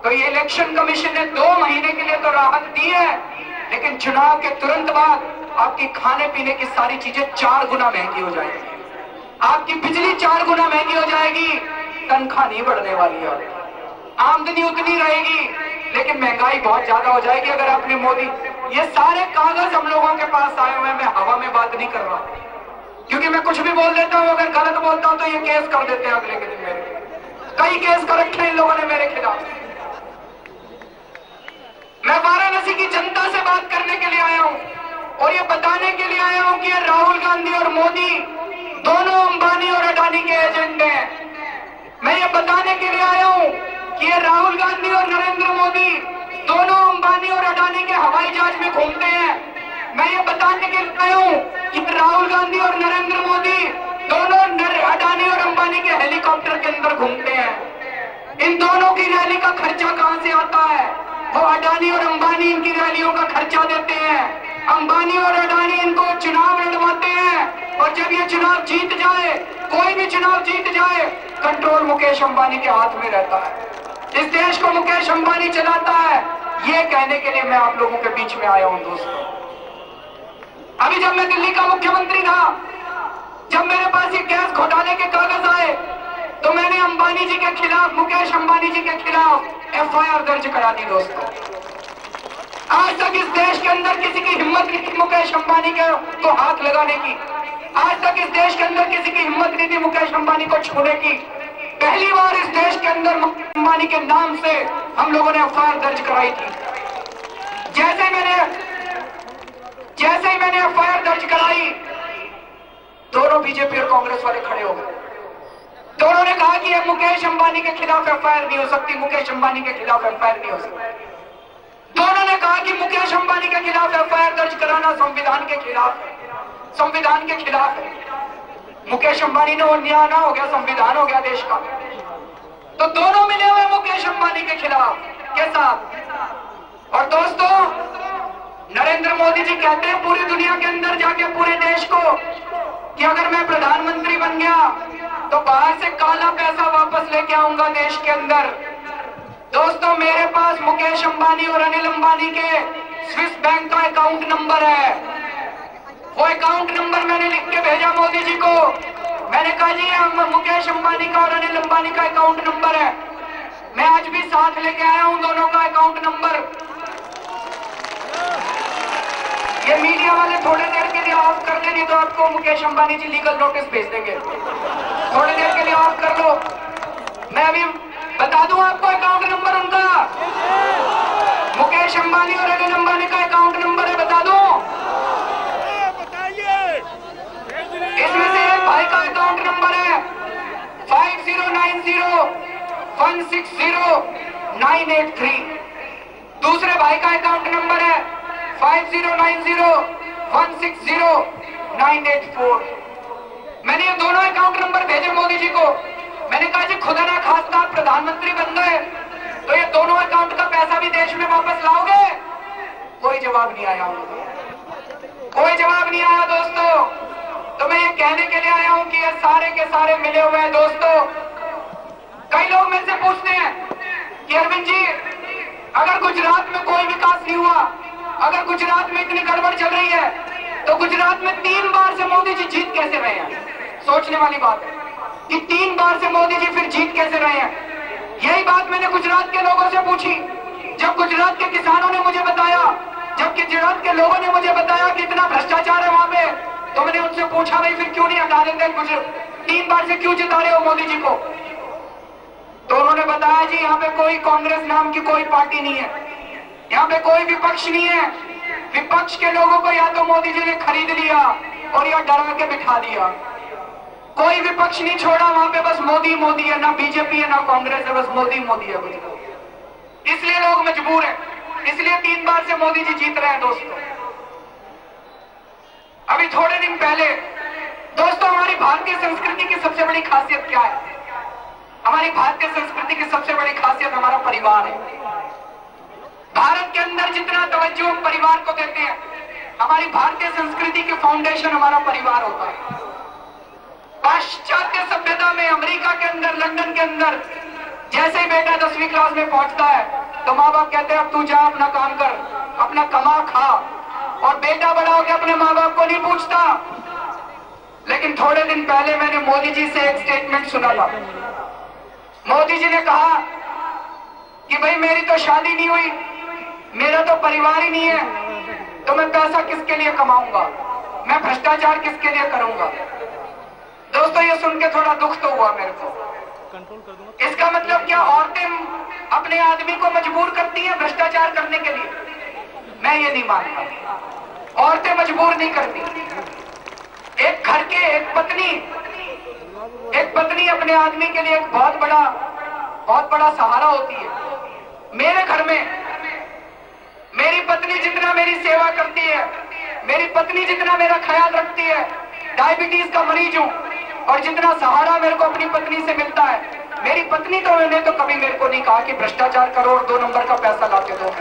तो ये इलेक्शन कमीशन ने 2 महीने के लिए तो राहत दी है, लेकिन चुनाव के तुरंत बाद आपकी खाने पीने की सारी चीजें 4 गुना महंगी हो जाएगी, आपकी बिजली 4 गुना महंगी हो जाएगी, तनख्वाह नहीं बढ़ने वाली है, आमदनी उतनी रहेगी लेकिन महंगाई बहुत ज्यादा हो जाएगी। अगर आपने मोदी, ये सारे कागज हम लोगों के पास आए हुए हैं, मैं हवा में बात नहीं कर रहा क्योंकि मैं कुछ भी बोल देता हूं, अगर गलत बोलता हूं तो ये केस कर देते हैं अगले के दिन। मेरे कई केस कर रखे इन लोगों ने मेरे खिलाफ। मैं वाराणसी की जनता से बात करने के लिए आया हूं और ये बताने के लिए आया हूं कि राहुल गांधी और मोदी दोनों अंबानी और अडानी के एजेंट हैं। मैं ये बताने के लिए आया हूं कि ये राहुल गांधी और नरेंद्र मोदी दोनों अंबानी और अडानी के हवाई जहाज में घूमते हैं। मैं ये बताने के लिए आया हूं कि राहुल गांधी और नरेंद्र मोदी दोनों अडानी और अंबानी के हेलीकॉप्टर के अंदर घूमते हैं। इन दोनों की रैली का खर्चा कहां से आता है? वो अडानी और अंबानी इनकी रैलियों का खर्चा देते हैं। अंबानी और अडानी इनको चुनाव लड़वाते हैं और जब ये चुनाव जीत जाए, कोई भी चुनाव जीत जाए, कंट्रोल मुकेश अंबानी के हाथ में रहता है। इस देश को मुकेश अंबानी चलाता है। ये कहने के लिए मैं आप लोगों के बीच में आया हूं दोस्तों। अभी जब मैं दिल्ली का मुख्यमंत्री था, जब मेरे पास ये गैस घोटाले के कागज आए, तो मैंने अंबानी जी के खिलाफ, मुकेश अंबानी जी के खिलाफ एफआईआर दर्ज करा दी दोस्तों। आज तक इस देश के अंदर किसी की हिम्मत नहीं थी मुकेश अंबानी को हाथ लगाने की। आज तक इस देश के अंदर किसी की हिम्मत नहीं थी मुकेश अंबानी को छूने की। पहली बार इस देश के अंदर मुकेश अंबानी के नाम से हम लोगों ने एफआईआर दर्ज कराई थी। जैसे ही मैंने एफआईआर दर्ज कराई, दोनों बीजेपी और कांग्रेस वाले खड़े हो गए। दोनों ने कहा कि मुकेश अंबानी के खिलाफ एफआईआर नहीं हो सकती, मुकेश अंबानी के खिलाफ एफआईआर नहीं हो सकती। दोनों ने कहा कि मुकेश अंबानी के खिलाफ एफआईआर दर्ज कराना संविधान के खिलाफ है, संविधान के खिलाफ है। मुकेश अंबानी ने अन्याय ना हो गया, संविधान हो गया देश का। तो दोनों मिले हुए मुकेश अंबानी के खिलाफ के साथ। और दोस्तों, नरेंद्र मोदी जी कहते हैं पूरी दुनिया के अंदर जाके पूरे देश को कि अगर मैं प्रधानमंत्री बन गया तो बाहर से काला पैसा वापस लेके आऊंगा देश के अंदर। दोस्तों, मेरे पास मुकेश अंबानी और अनिल अंबानी के स्विस बैंक का अकाउंट नंबर है। वो अकाउंट नंबर मैंने लिख के भेजा मोदी जी को। मैंने कहा जी मुकेश अंबानी का और अनिल अंबानी का अकाउंट नंबर है। मैं आज भी साथ लेके आया हूं दोनों का अकाउंट नंबर। ये मीडिया वाले थोड़ी देर के लिए ऑफ कर दे, नहीं तो आपको मुकेश अंबानी जी लीगल नोटिस भेज देंगे। थोड़ी देर के लिए ऑफ कर लो। मैं अभी बता दूं आपको अकाउंट नंबर उनका। मुकेश अंबानी और अनिल अंबानी का अकाउंट नंबर है, बता दूं। इसमें से एक भाई का अकाउंट नंबर है 5090160983। दूसरे भाई का अकाउंट नंबर है 5090160984। मैंने ये दोनों अकाउंट नंबर भेजे मोदी जी को। मैंने कहा जी खुदा ना खास्ता आप प्रधानमंत्री बन गए तो ये दोनों अकाउंट का पैसा भी देश में वापस लाओगे? कोई जवाब नहीं आया, कोई जवाब नहीं आया दोस्तों। तो मैं ये कहने के लिए आया हूं कि ये सारे के सारे मिले हुए हैं दोस्तों। कई लोग मेरे से पूछते हैं कि अरविंद जी, अगर गुजरात में कोई विकास नहीं हुआ, अगर गुजरात में इतनी गड़बड़ चल रही है, तो गुजरात में 3 बार से मोदी जी जीत कैसे रहे हैं? सोचने वाली बात है कि 3 बार से मोदी जी फिर जीत कैसे रहे हैं। यही बात मैंने गुजरात के लोगों से पूछी। जब गुजरात के किसानों ने मुझे बताया, जब गुजरात के लोगों ने मुझे बताया कि इतना भ्रष्टाचार है वहां पे, तो मैंने उनसे पूछा भाई फिर क्यों नहीं हटा देते, 3 बार से क्यों जिता रहे हो मोदी जी को? तो उन्होंने बताया जी यहाँ पे कोई कांग्रेस नाम की कोई पार्टी नहीं है, यहाँ पे कोई विपक्ष नहीं है। विपक्ष के लोगों को या तो मोदी जी ने खरीद लिया और या डरा के बिठा दिया। कोई विपक्ष नहीं छोड़ा वहां पे, बस मोदी मोदी है, ना बीजेपी है ना कांग्रेस है, बस मोदी मोदी है। इसलिए लोग मजबूर हैं, इसलिए 3 बार से मोदी जी जीत रहे हैं दोस्तों। अभी थोड़े दिन पहले दोस्तों, हमारी भारतीय संस्कृति की सबसे बड़ी खासियत क्या है? हमारी भारतीय संस्कृति की सबसे बड़ी खासियत हमारा परिवार है। भारत के अंदर जितना तवज्जो हम परिवार को देते हैं, हमारी भारतीय संस्कृति की फाउंडेशन हमारा परिवार होता है। पाश्चात्य सभ्यता में, अमेरिका के अंदर, लंदन के अंदर, जैसे ही बेटा 10वीं क्लास में पहुंचता है तो माँ बाप कहते हैं अब तू जा, अपना काम कर, अपना कमा खा। और बेटा बड़ा होकर अपने माँ बाप को नहीं पूछता। लेकिन थोड़े दिन पहले मैंने मोदी जी से एक स्टेटमेंट सुना था। मोदी जी ने कहा कि भाई मेरी तो शादी नहीं हुई, मेरा तो परिवार ही नहीं है, तो मैं पैसा किसके लिए कमाऊंगा, मैं भ्रष्टाचार किसके लिए करूंगा? दोस्तों, ये सुन के थोड़ा दुख तो हुआ मेरे को। इसका मतलब क्या औरतें अपने आदमी को मजबूर करती हैं भ्रष्टाचार करने के लिए? मैं ये नहीं मानता, औरतें मजबूर नहीं करती। एक घर के एक पत्नी अपने आदमी के लिए एक बहुत बड़ा सहारा होती है। मेरे घर में मेरी पत्नी जितना मेरी सेवा करती है, मेरी पत्नी जितना मेरा ख्याल रखती है, डायबिटीज का मरीज हूं और जितना सहारा मेरे को अपनी पत्नी से मिलता है, मेरी पत्नी तो मैंने तो कभी मेरे को नहीं कहा कि भ्रष्टाचार करो और 2 नंबर का पैसा लाके दो।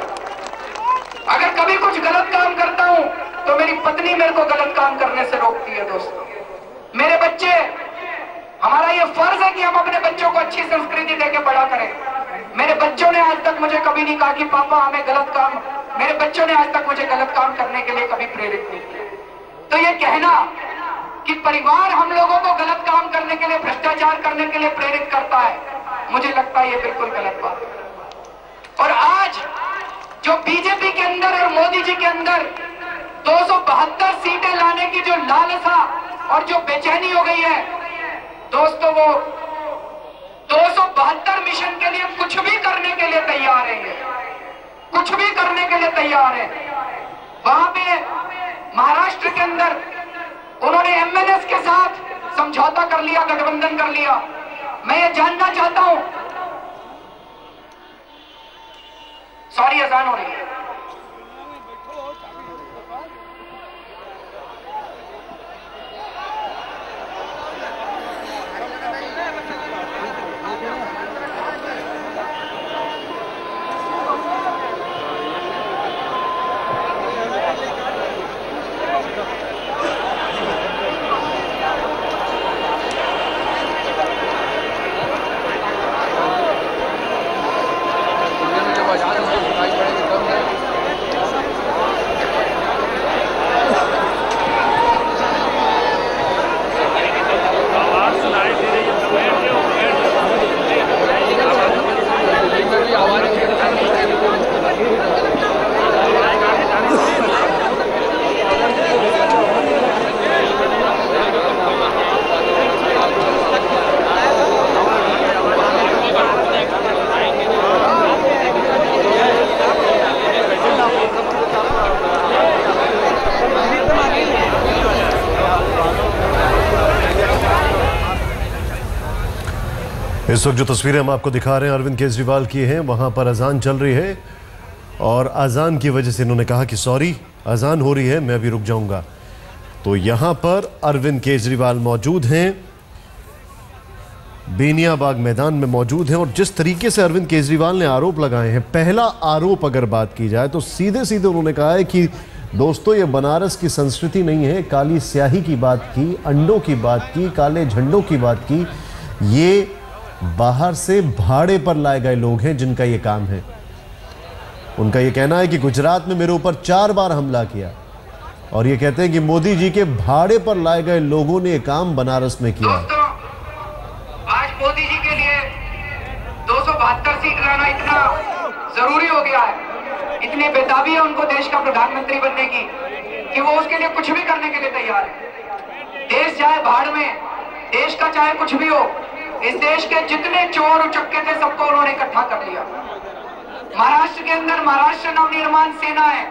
अगर कभी कुछ गलत काम करता हूं तो मेरी पत्नी मेरे को गलत काम करने से रोकती है। दोस्तों, मेरे बच्चे, हमारा ये फर्ज है कि हम अपने बच्चों को अच्छी संस्कृति देके बड़ा करें। मेरे बच्चों ने आज तक मुझे कभी नहीं कहा कि पापा हमें गलत काम, मेरे बच्चों ने आज तक मुझे गलत काम करने के लिए कभी प्रेरित नहीं किया। तो ये कहना कि परिवार हम लोगों को गलत काम करने के लिए, भ्रष्टाचार करने के लिए प्रेरित करता है, मुझे लगता है ये बिल्कुल गलत बात है। और आज जो बीजेपी के अंदर और मोदी जी के अंदर 272 सीटें लाने की जो लालसा और जो बेचैनी हो गई है दोस्तों, वो 272 मिशन के लिए कुछ भी करने के लिए तैयार है, ये कुछ भी करने के लिए तैयार है। वहां पे महाराष्ट्र के अंदर उन्होंने एमएनएस के साथ समझौता कर लिया, गठबंधन कर लिया। मैं ये जानना चाहता हूं, सॉरी अजान हो रही है। इस वक्त जो तस्वीरें हम आपको दिखा रहे हैं अरविंद केजरीवाल की हैं, वहां पर अजान चल रही है और अजान की वजह से इन्होंने कहा कि सॉरी अजान हो रही है, मैं अभी रुक जाऊंगा। तो यहां पर अरविंद केजरीवाल मौजूद हैं, बेनियाबाग मैदान में मौजूद हैं। और जिस तरीके से अरविंद केजरीवाल ने आरोप लगाए हैं, पहला आरोप अगर बात की जाए तो सीधे सीधे उन्होंने कहा है कि दोस्तों ये बनारस की संस्कृति नहीं है। काली स्याही की बात की, अंडों की बात की, काले झंडों की बात की, ये बाहर से भाड़े पर लाए गए लोग हैं जिनका ये काम है। उनका ये कहना है कि गुजरात में मेरे ऊपर 4 बार हमला किया और ये कहते हैं कि मोदी जी के भाड़े पर लाए गए लोगों ने ये काम बनारस में किया। आज मोदी जी के लिए 272 सीट लाना इतना जरूरी हो गया है, इतनी बेताबी है उनको देश का प्रधानमंत्री बनने की कि वो उसके लिए कुछ भी करने के लिए तैयार है। देश चाहे भाड़ में, देश का चाहे कुछ भी हो, इस देश के जितने चोर उचक्के थे सबको उन्होंने इकट्ठा कर लिया। महाराष्ट्र के अंदर महाराष्ट्र नवनिर्माण सेना है,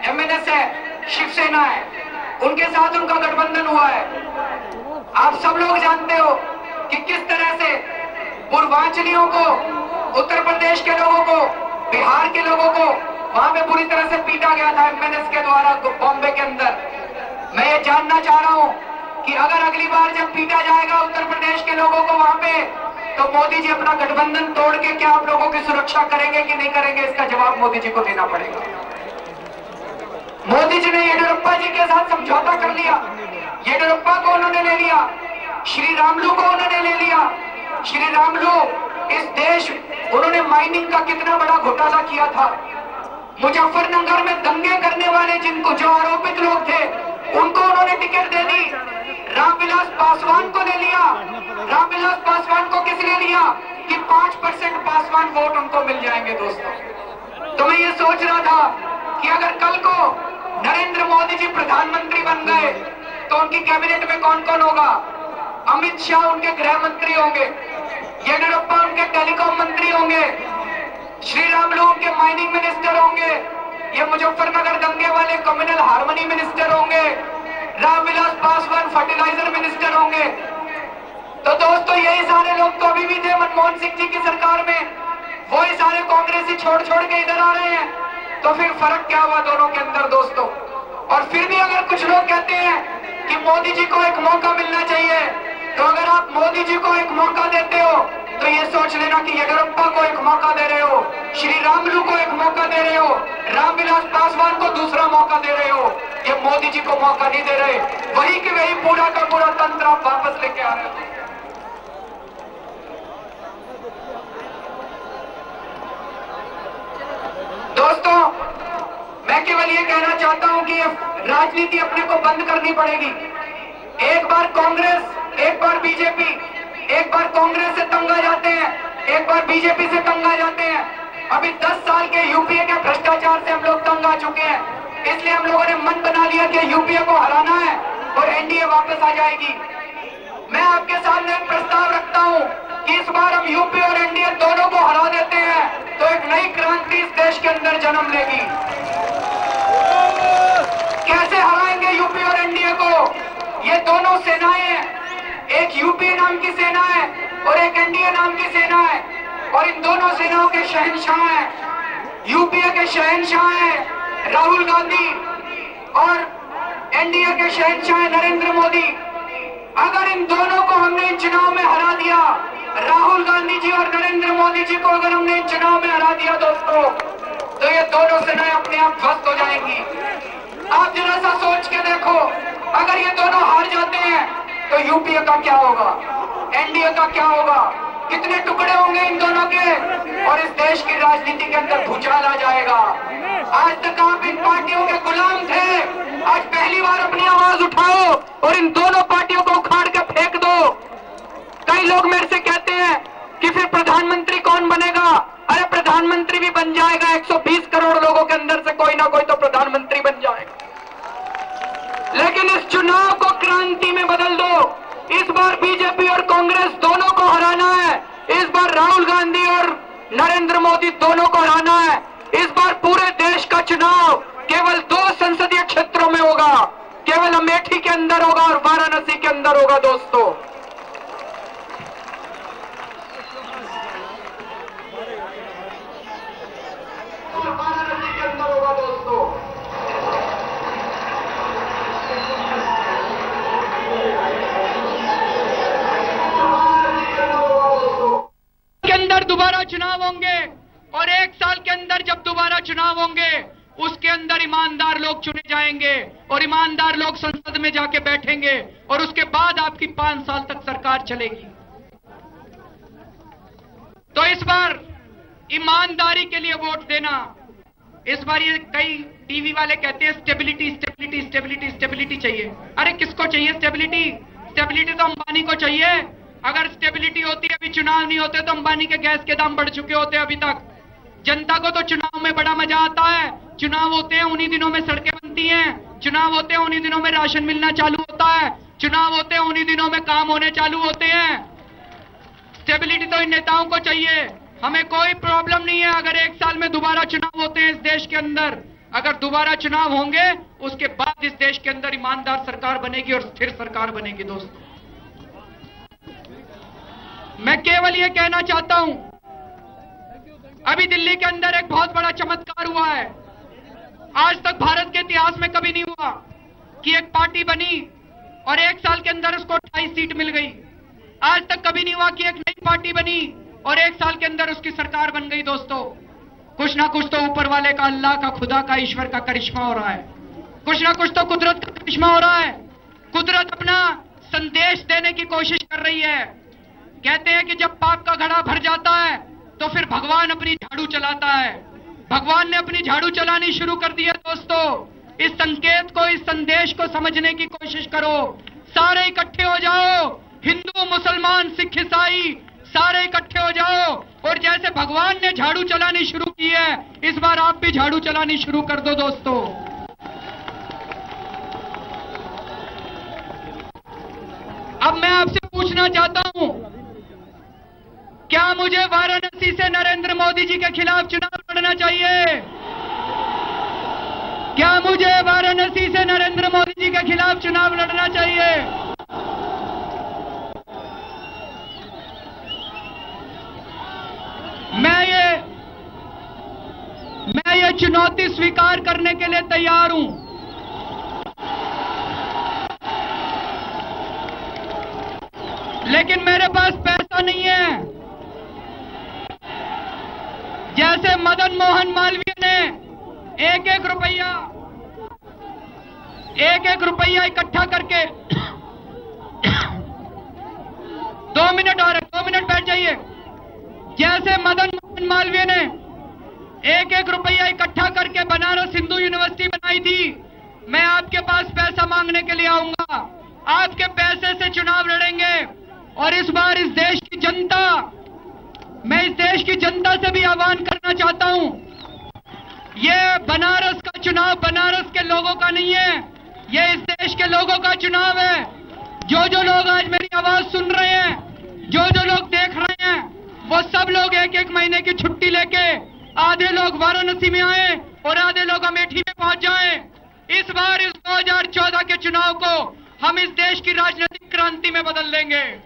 एमएनएस है, शिवसेना है, उनके साथ उनका गठबंधन हुआ है। आप सब लोग जानते हो कि किस तरह से पूर्वांचलियों को, उत्तर प्रदेश के लोगों को, बिहार के लोगों को वहां पे पूरी तरह से पीटा गया था एमएनएस के द्वारा बॉम्बे के अंदर। मैं ये जानना चाह रहा हूं कि अगर अगली बार जब पीटा जाएगा उत्तर प्रदेश के लोगों को वहां पे, तो मोदी जी अपना गठबंधन तोड़ के क्या आप लोगों की सुरक्षा करेंगे कि नहीं करेंगे, इसका जवाब मोदी जी को देना पड़ेगा। मोदी जी ने येडियुरप्पा जी के साथ समझौता कर लिया, येडियुरप्पा को उन्होंने ले लिया, श्री रामुलु को उन्होंने ले लिया। श्री रामुलु इस देश, उन्होंने माइनिंग का कितना बड़ा घोटाला किया था। मुजफ्फरनगर में दंगे करने वाले जिनको, जो आरोपित लोग थे, उनको उन्होंने टिकट दे दी। रामविलास पासवान को ले लिया। रामविलास पासवान को किस लिए लिया कि 5% पासवान वोट उनको मिल जाएंगे। दोस्तों, तो मैं ये सोच रहा था कि अगर कल को नरेंद्र मोदी जी प्रधानमंत्री बन गए तो उनकी कैबिनेट में कौन कौन होगा? अमित शाह उनके गृह मंत्री होंगे, येडियुरप्पा उनके टेलीकॉम मंत्री होंगे, श्री रामुलु उनके माइनिंग मिनिस्टर होंगे, ये मुजफ्फरनगर दंगे वाले कम्युनल हार्मनी मिनिस्टर होंगे, रामविलास पासवान फर्टिलाइजर मिनिस्टर होंगे। तो दोस्तों, यही सारे लोग तो अभी भी थे मनमोहन सिंह जी की सरकार में, वही सारे कांग्रेसी छोड़ छोड़ के इधर आ रहे हैं। तो फिर फर्क क्या हुआ दोनों के अंदर दोस्तों? और फिर भी अगर कुछ लोग कहते हैं कि मोदी जी को एक मौका मिलना चाहिए, तो अगर आप मोदी जी को एक मौका देते हो तो ये सोच लेना कि येडियुरप्पा को एक मौका दे रहे हो, श्री रामुलु को एक मौका दे रहे हो, रामविलास पासवान को दूसरा मौका दे रहे हो, ये मोदी जी को मौका नहीं दे रहे। वही कि वही पूरा का पूरा तंत्र आप वापस लेके आ रहे हो। दोस्तों, मैं केवल ये कहना चाहता हूं कि राजनीति अपने को बंद करनी पड़ेगी। एक बार कांग्रेस, एक बार बीजेपी, एक बार कांग्रेस से तंग आ जाते हैं, एक बार बीजेपी से तंग आ जाते हैं। अभी 10 साल के यूपीए के भ्रष्टाचार से हम लोग तंग आ चुके हैं, इसलिए हम लोगों ने मन बना लिया कि यूपीए को हराना है और एनडीए वापस आ जाएगी। मैं आपके सामने एक प्रस्ताव रखता हूं कि इस बार हम यूपी और एनडीए दोनों को हरा देते हैं तो एक नई क्रांति इस देश के अंदर जन्म लेगी। कैसे हराएंगे यूपी और एनडीए को? ये दोनों सेनाएं हैं, एक यूपीए नाम की सेना है और एक एनडीए नाम की सेना है, और इन दोनों सेनाओं के शहंशाह हैं, यूपीए के शहंशाह हैं राहुल गांधी और एनडीए के शहंशाह हैं नरेंद्र मोदी। अगर इन दोनों को हमने इन चुनाव में हरा दिया, राहुल गांधी जी और नरेंद्र मोदी जी को अगर हमने इन चुनाव में हरा दिया दोस्तों, तो ये दोनों सेनाएं अपने आप ध्वस्त हो जाएंगी। आप जरा सा सोच के देखो, अगर ये दोनों हार जाते हैं तो यूपीए का क्या होगा, एनडीए का क्या होगा, कितने टुकड़े होंगे इन दोनों के, और इस देश की राजनीति के अंदर भूचाल आ जाएगा। आज तक आप इन पार्टियों के गुलाम थे, आज पहली बार अपनी आवाज उठाओ और इन दोनों पार्टियों को उखाड़ के फेंक दो। कई लोग मेरे से कहते हैं कि फिर प्रधानमंत्री कौन बनेगा? अरे प्रधानमंत्री भी बन जाएगा, 120 करोड़ लोगों के अंदर से कोई ना कोई तो प्रधानमंत्री बन जाएगा। लेकिन इस चुनाव को क्रांति में बदल दो। इस बार बीजेपी और कांग्रेस दोनों को हराना है, इस बार राहुल गांधी और नरेंद्र मोदी दोनों को हराना है। इस बार पूरे देश का चुनाव केवल 2 संसदीय क्षेत्रों में होगा, केवल अमेठी के अंदर होगा और वाराणसी के अंदर होगा दोस्तों। वाराणसी के अंदर होगा दोस्तों। के अंदर दोबारा चुनाव होंगे और 1 साल के अंदर जब दोबारा चुनाव होंगे उसके अंदर ईमानदार लोग चुने जाएंगे और ईमानदार लोग संसद में जाके बैठेंगे और उसके बाद आपकी 5 साल तक सरकार चलेगी। तो इस बार ईमानदारी के लिए वोट देना। इस बार ये कई टीवी वाले कहते हैं स्टेबिलिटी स्टेबिलिटी स्टेबिलिटी स्टेबिलिटी चाहिए। अरे किसको चाहिए स्टेबिलिटी? स्टेबिलिटी तो अंबानी को चाहिए। अगर स्टेबिलिटी होती है, अभी चुनाव नहीं होते तो अंबानी के गैस के दाम बढ़ चुके होते अभी तक। जनता को तो चुनाव में बड़ा मजा आता है, चुनाव होते हैं उन्हीं दिनों में सड़कें बनती हैं, चुनाव होते हैं उन्हीं दिनों में राशन मिलना चालू होता है, चुनाव होते हैं उन्हीं दिनों में काम होने चालू होते हैं। स्टेबिलिटी तो इन नेताओं को चाहिए। हमें कोई प्रॉब्लम नहीं है अगर 1 साल में दोबारा चुनाव होते हैं इस देश के अंदर। अगर दोबारा चुनाव होंगे उसके बाद इस देश के अंदर ईमानदार सरकार बनेगी और स्थिर सरकार बनेगी दोस्तों। मैं केवल यह कहना चाहता हूं, अभी दिल्ली के अंदर एक बहुत बड़ा चमत्कार हुआ है। आज तक भारत के इतिहास में कभी नहीं हुआ कि एक पार्टी बनी और 1 साल के अंदर उसको 28 सीट मिल गई। आज तक कभी नहीं हुआ कि एक नई पार्टी बनी और 1 साल के अंदर उसकी सरकार बन गई दोस्तों। कुछ ना कुछ तो ऊपर वाले का, अल्लाह का, खुदा का, ईश्वर का करिश्मा हो रहा है। कुछ ना कुछ तो कुदरत का करिश्मा हो रहा है। कुदरत अपना संदेश देने की कोशिश कर रही है। कहते हैं कि जब पाप का घड़ा भर जाता है तो फिर भगवान अपनी झाड़ू चलाता है। भगवान ने अपनी झाड़ू चलानी शुरू कर दी है दोस्तों। इस संकेत को, इस संदेश को समझने की कोशिश करो। सारे इकट्ठे हो जाओ, हिंदू, मुसलमान, सिख, ईसाई, सारे इकट्ठे हो जाओ और जैसे भगवान ने झाड़ू चलानी शुरू की है, इस बार आप भी झाड़ू चलानी शुरू कर दो दोस्तों। अब मैं आपसे पूछना चाहता हूं, क्या मुझे वाराणसी से नरेंद्र मोदी जी के खिलाफ चुनाव लड़ना चाहिए? क्या मुझे वाराणसी से नरेंद्र मोदी जी के खिलाफ चुनाव लड़ना चाहिए? मैं ये चुनौती स्वीकार करने के लिए तैयार हूं। लेकिन मेरे पास पैसा नहीं है, जैसे मदन मोहन मालवीय ने एक एक रुपया इकट्ठा करके 2 मिनट और 2 मिनट बैठ जाइए। जैसे मदन मोहन मालवीय ने एक रुपया इकट्ठा करके बनारस हिंदू यूनिवर्सिटी बनाई थी, मैं आपके पास पैसा मांगने के लिए आऊंगा, आपके पैसे से चुनाव लड़ेंगे। और इस बार इस देश की जनता, मैं इस देश की जनता से भी आह्वान करना चाहता हूं, ये बनारस का चुनाव बनारस के लोगों का नहीं है, ये इस देश के लोगों का चुनाव है। जो जो लोग आज मेरी आवाज सुन रहे हैं, जो जो लोग देख रहे हैं, वो सब लोग एक एक महीने की छुट्टी लेके आधे लोग वाराणसी में आए और आधे लोग अमेठी में पहुंच जाएं। इस बार इस 2014 के चुनाव को हम इस देश की राजनीतिक क्रांति में बदल लेंगे।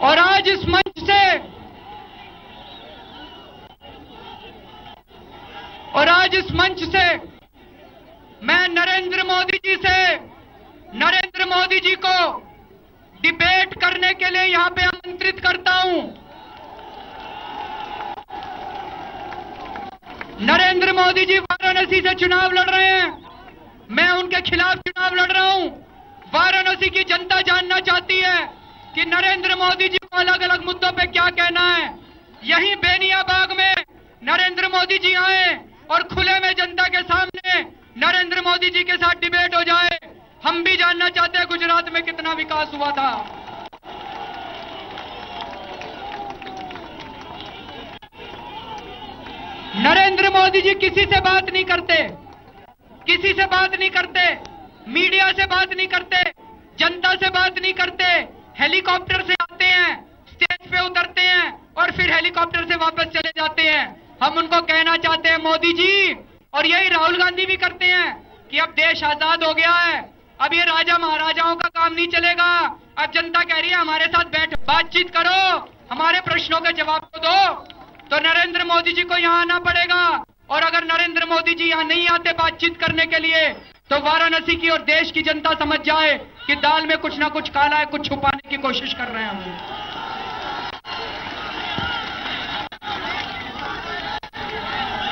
और आज इस मंच से मैं नरेंद्र मोदी जी को डिबेट करने के लिए यहां पे आमंत्रित करता हूं। नरेंद्र मोदी जी वाराणसी से चुनाव लड़ रहे हैं, मैं उनके खिलाफ चुनाव लड़ रहा हूं। वाराणसी की जनता जानना चाहती है कि नरेंद्र मोदी जी को अलग अलग मुद्दों पे क्या कहना है। यहीं बेनियाबाग में नरेंद्र मोदी जी आए और खुले में जनता के सामने नरेंद्र मोदी जी के साथ डिबेट हो जाए। हम भी जानना चाहते हैं गुजरात में कितना विकास हुआ था। नरेंद्र मोदी जी किसी से बात नहीं करते, मीडिया से बात नहीं करते, जनता से बात नहीं करते, हेलीकॉप्टर से आते हैं, स्टेज पे उतरते हैं और फिर हेलीकॉप्टर से वापस चले जाते हैं। हम उनको कहना चाहते हैं मोदी जी, और यही राहुल गांधी भी करते हैं, कि अब देश आजाद हो गया है, अब ये राजा महाराजाओं का काम नहीं चलेगा, अब जनता कह रही है हमारे साथ बैठ बातचीत करो, हमारे प्रश्नों के जवाब तो दो। तो नरेंद्र मोदी जी को यहाँ आना पड़ेगा। और अगर नरेंद्र मोदी जी यहाँ नहीं आते बातचीत करने के लिए, तो वाराणसी की और देश की जनता समझ जाए कि दाल में कुछ ना कुछ काला है, कुछ छुपाने की कोशिश कर रहे हैं हम।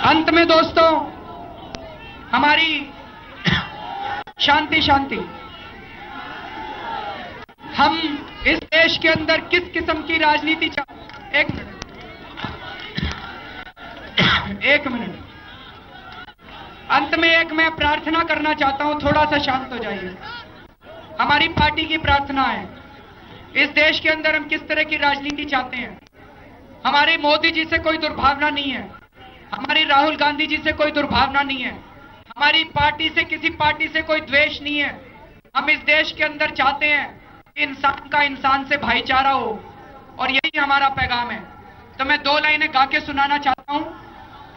अंत में दोस्तों, हमारी शांति, हम इस देश के अंदर किस किस्म की राजनीति एक मिनट। अंत में एक मैं प्रार्थना करना चाहता हूं, थोड़ा सा शांत हो जाइए। हमारी पार्टी की प्रार्थना है, इस देश के अंदर हम किस तरह की राजनीति चाहते हैं। हमारी मोदी जी से कोई दुर्भावना नहीं है, हमारी राहुल गांधी जी से कोई दुर्भावना नहीं है, हमारी पार्टी से किसी पार्टी से कोई द्वेष नहीं है। हम इस देश के अंदर चाहते हैं इंसान का इंसान से भाईचारा हो, और यही हमारा पैगाम है। तो मैं 2 लाइनें गा के सुनाना चाहता हूं,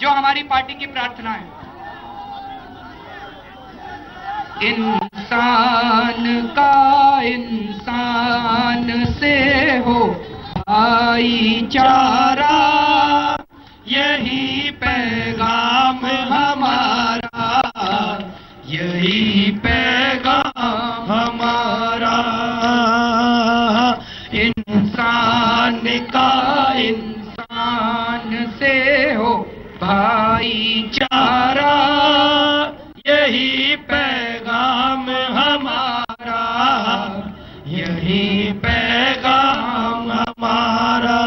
जो हमारी पार्टी की प्रार्थना है। इंसान का इंसान से हो भाईचारा, यही पैगाम हमारा, यही पैगाम हमारा। इंसान का इंसान से हो भाईचारा, यही पैगाम हमारा, यही पैगाम हमारा।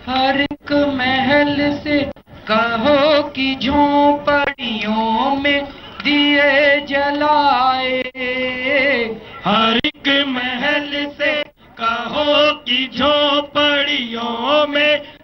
हर एक महल से कहो कि झोंपड़ियों में दिए जलाए, हर एक महल से कहो कि झोंपड़ियों में